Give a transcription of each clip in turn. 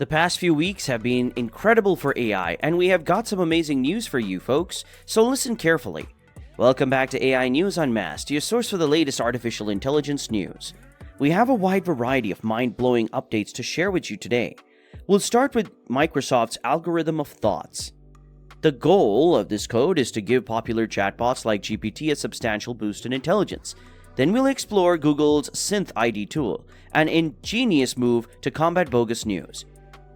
The past few weeks have been incredible for AI, and we have got some amazing news for you folks, so listen carefully. Welcome back to AI News Unmasked, your source for the latest artificial intelligence news. We have a wide variety of mind-blowing updates to share with you today. We'll start with Microsoft's algorithm of thoughts. The goal of this code is to give popular chatbots like GPT a substantial boost in intelligence. Then we'll explore Google's SynthID tool, an ingenious move to combat bogus news.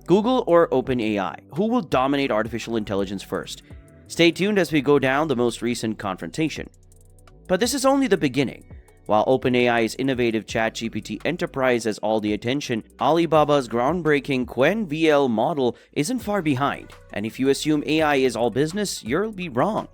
Google or OpenAI, who will dominate artificial intelligence first? Stay tuned as we go down the most recent confrontation. But this is only the beginning. While OpenAI's innovative ChatGPT enterprise has all the attention, Alibaba's groundbreaking Qwen-VL model isn't far behind. And if you assume AI is all business, you'll be wrong.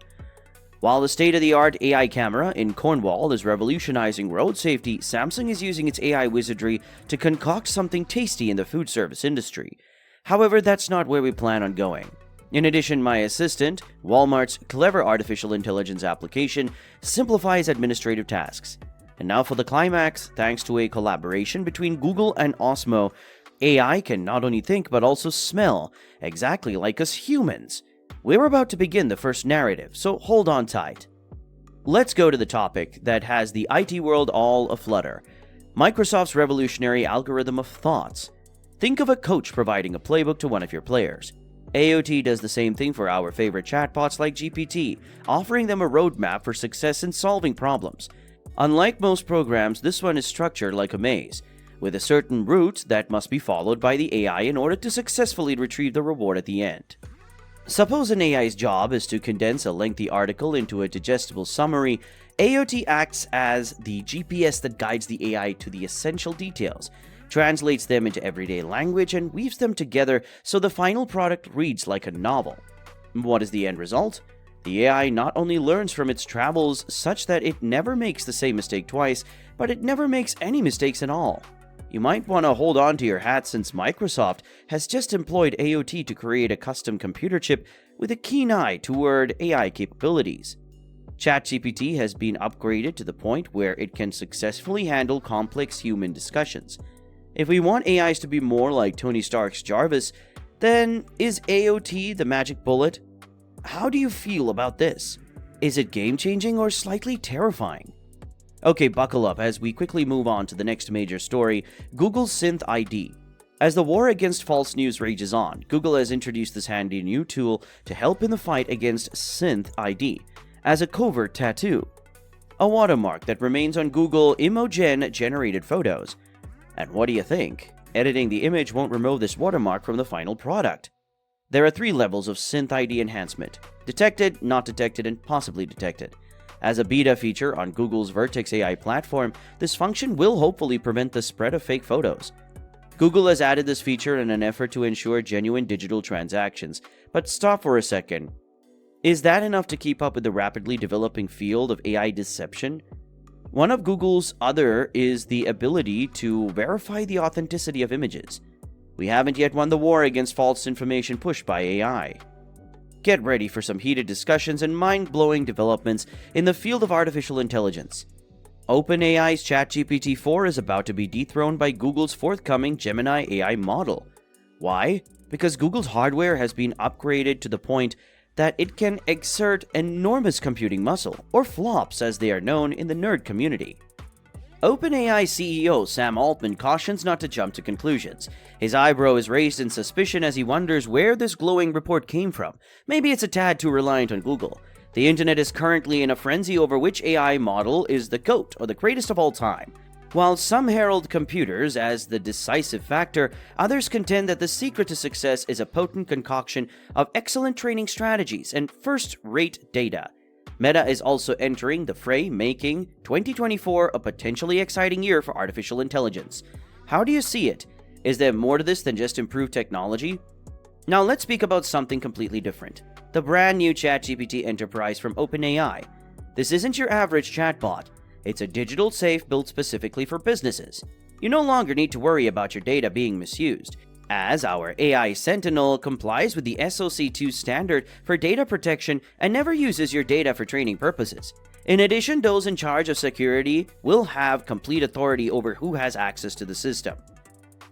While the state-of-the-art AI camera in Cornwall is revolutionizing road safety, Samsung is using its AI wizardry to concoct something tasty in the food service industry. However, that's not where we plan on going. In addition, My Assistant, Walmart's clever artificial intelligence application, simplifies administrative tasks. And now for the climax, thanks to a collaboration between Google and Osmo, AI can not only think but also smell, exactly like us humans. We're about to begin the first narrative, so hold on tight. Let's go to the topic that has the IT world all aflutter: Microsoft's revolutionary algorithm of thoughts. Think of a coach providing a playbook to one of your players. AOT does the same thing for our favorite chatbots like GPT, offering them a roadmap for success in solving problems. Unlike most programs, this one is structured like a maze, with a certain route that must be followed by the AI in order to successfully retrieve the reward at the end. Suppose an AI's job is to condense a lengthy article into a digestible summary. AOT acts as the GPS that guides the AI to the essential details, translates them into everyday language, and weaves them together so the final product reads like a novel. What is the end result? The AI not only learns from its travels such that it never makes the same mistake twice, but it never makes any mistakes at all. You might want to hold on to your hat since Microsoft has just employed AOT to create a custom computer chip with a keen eye toward AI capabilities. ChatGPT has been upgraded to the point where it can successfully handle complex human discussions. If we want AIs to be more like Tony Stark's Jarvis, then is AOT the magic bullet? How do you feel about this? Is it game-changing or slightly terrifying? Okay, buckle up as we quickly move on to the next major story, Google's SynthID. As the war against false news rages on, Google has introduced this handy new tool to help in the fight against SynthID as a covert tattoo, a watermark that remains on Google Imogen-generated photos. And what do you think? Editing the image won't remove this watermark from the final product. There are 3 levels of SynthID enhancement: detected, not detected, and possibly detected. As a beta feature on Google's Vertex AI platform, this function will hopefully prevent the spread of fake photos. Google has added this feature in an effort to ensure genuine digital transactions. But stop for a second. Is that enough to keep up with the rapidly developing field of AI deception? One of Google's other is the ability to verify the authenticity of images. We haven't yet won the war against false information pushed by AI. Get ready for some heated discussions and mind-blowing developments in the field of artificial intelligence. OpenAI's ChatGPT 4 is about to be dethroned by Google's forthcoming Gemini AI model. Why? Because Google's hardware has been upgraded to the point that it can exert enormous computing muscle, or flops as they are known in the nerd community. OpenAI CEO Sam Altman cautions not to jump to conclusions. His eyebrow is raised in suspicion as he wonders where this glowing report came from. Maybe it's a tad too reliant on Google. The internet is currently in a frenzy over which AI model is the GOAT, or the greatest of all time. While some herald computers as the decisive factor, others contend that the secret to success is a potent concoction of excellent training strategies and first-rate data. Meta is also entering the fray, making 2024 a potentially exciting year for artificial intelligence. How do you see it? Is there more to this than just improved technology? Now let's speak about something completely different. The brand new ChatGPT Enterprise from OpenAI. This isn't your average chatbot. It's a digital safe built specifically for businesses. You no longer need to worry about your data being misused, as our AI Sentinel complies with the SOC 2 standard for data protection and never uses your data for training purposes. In addition, those in charge of security will have complete authority over who has access to the system.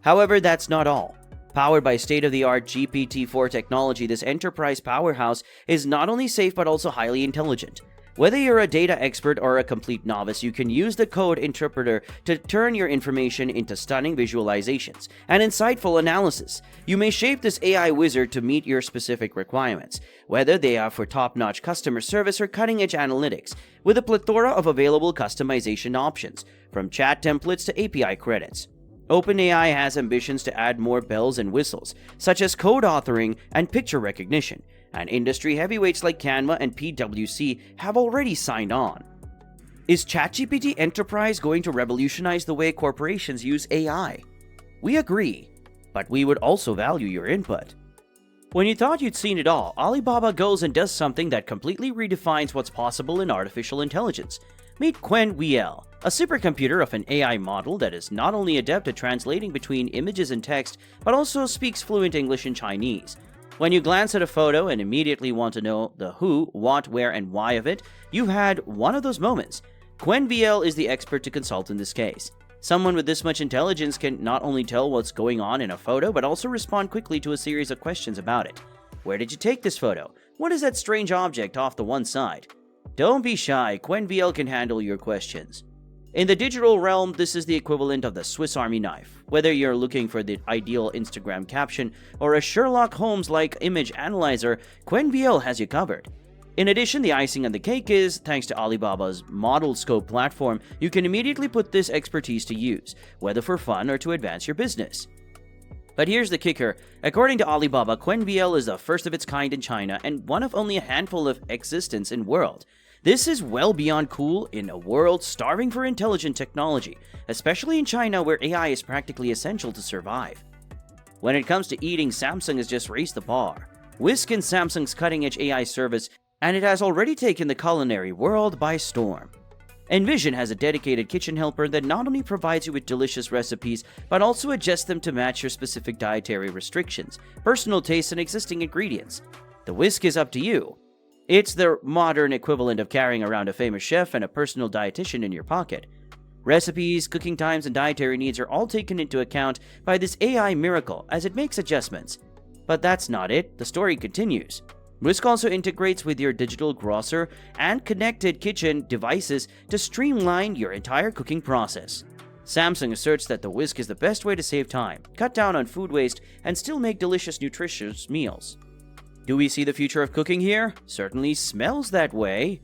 However, that's not all. Powered by state-of-the-art GPT-4 technology, this enterprise powerhouse is not only safe but also highly intelligent. Whether you're a data expert or a complete novice, you can use the code interpreter to turn your information into stunning visualizations and insightful analysis. You may shape this AI wizard to meet your specific requirements, whether they are for top-notch customer service or cutting-edge analytics, with a plethora of available customization options, from chat templates to API credits. OpenAI has ambitions to add more bells and whistles, such as code authoring and picture recognition, and industry heavyweights like Canva and PwC have already signed on. Is ChatGPT Enterprise going to revolutionize the way corporations use AI? We agree, but we would also value your input. When you thought you'd seen it all, Alibaba goes and does something that completely redefines what's possible in artificial intelligence. Meet Qwen-VL, a supercomputer of an AI model that is not only adept at translating between images and text, but also speaks fluent English and Chinese. When you glance at a photo and immediately want to know the who, what, where, and why of it, you've had one of those moments. Qwen-VL is the expert to consult in this case. Someone with this much intelligence can not only tell what's going on in a photo, but also respond quickly to a series of questions about it. Where did you take this photo? What is that strange object off the one side? Don't be shy, Qwen-VL can handle your questions. In the digital realm, this is the equivalent of the Swiss Army knife. Whether you're looking for the ideal Instagram caption or a Sherlock Holmes-like image analyzer, Qwen-VL has you covered. In addition, the icing on the cake is, thanks to Alibaba's Model Scope platform, you can immediately put this expertise to use, whether for fun or to advance your business. But here's the kicker. According to Alibaba, Qwen-VL is the first of its kind in China and one of only a handful of existence in the world. This is well beyond cool in a world starving for intelligent technology, especially in China where AI is practically essential to survive. When it comes to eating, Samsung has just raised the bar. Whisk is Samsung's cutting-edge AI service, and it has already taken the culinary world by storm. Envision has a dedicated kitchen helper that not only provides you with delicious recipes, but also adjusts them to match your specific dietary restrictions, personal tastes, and existing ingredients. The Whisk is up to you. It's the modern equivalent of carrying around a famous chef and a personal dietitian in your pocket. Recipes, cooking times, and dietary needs are all taken into account by this AI miracle as it makes adjustments. But that's not it, the story continues. Whisk also integrates with your digital grocer and connected kitchen devices to streamline your entire cooking process. Samsung asserts that the Whisk is the best way to save time, cut down on food waste, and still make delicious, nutritious meals. Do we see the future of cooking here? Certainly smells that way.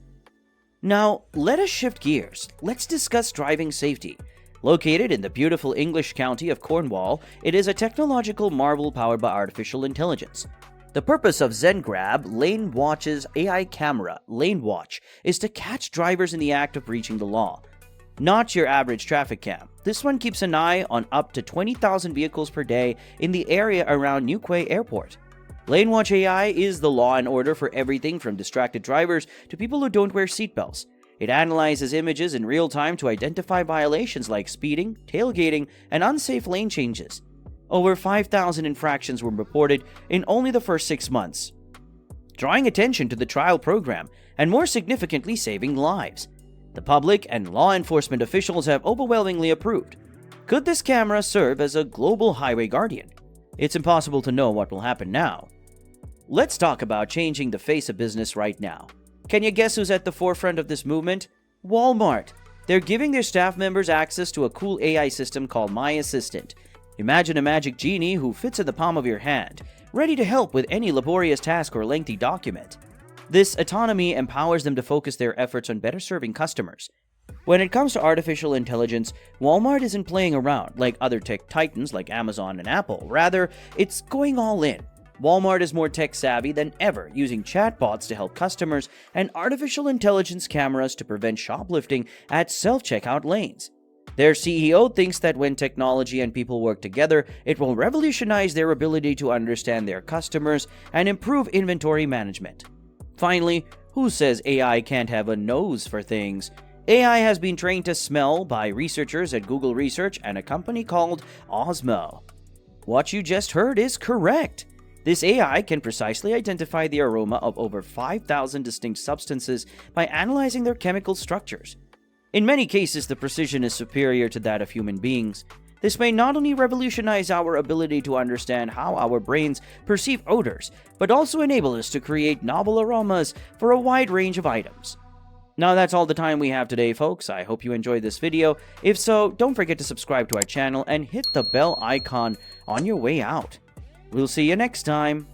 Now, let us shift gears. Let's discuss driving safety. Located in the beautiful English county of Cornwall, it is a technological marvel powered by artificial intelligence. The purpose of ZenGrab Lane Watch's AI camera, Lane Watch, is to catch drivers in the act of breaching the law. Not your average traffic cam. This one keeps an eye on up to 20,000 vehicles per day in the area around New Quay Airport. Lane Watch AI is the law and order for everything from distracted drivers to people who don't wear seatbelts. It analyzes images in real time to identify violations like speeding, tailgating, and unsafe lane changes. Over 5,000 infractions were reported in only the first 6 months, drawing attention to the trial program and, more significantly, saving lives. The public and law enforcement officials have overwhelmingly approved. Could this camera serve as a global highway guardian? It's impossible to know what will happen now. Let's talk about changing the face of business right now. Can you guess who's at the forefront of this movement? Walmart. They're giving their staff members access to a cool AI system called My Assistant. Imagine a magic genie who fits in the palm of your hand, ready to help with any laborious task or lengthy document. This autonomy empowers them to focus their efforts on better serving customers. When it comes to artificial intelligence, Walmart isn't playing around like other tech titans like Amazon and Apple. Rather, it's going all in. Walmart is more tech-savvy than ever, using chatbots to help customers and artificial intelligence cameras to prevent shoplifting at self-checkout lanes. Their CEO thinks that when technology and people work together, it will revolutionize their ability to understand their customers and improve inventory management. Finally, who says AI can't have a nose for things? AI has been trained to smell by researchers at Google Research and a company called Osmo. What you just heard is correct. This AI can precisely identify the aroma of over 5,000 distinct substances by analyzing their chemical structures. In many cases, the precision is superior to that of human beings. This may not only revolutionize our ability to understand how our brains perceive odors, but also enable us to create novel aromas for a wide range of items. Now that's all the time we have today, folks. I hope you enjoyed this video. If so, don't forget to subscribe to our channel and hit the bell icon on your way out. We'll see you next time.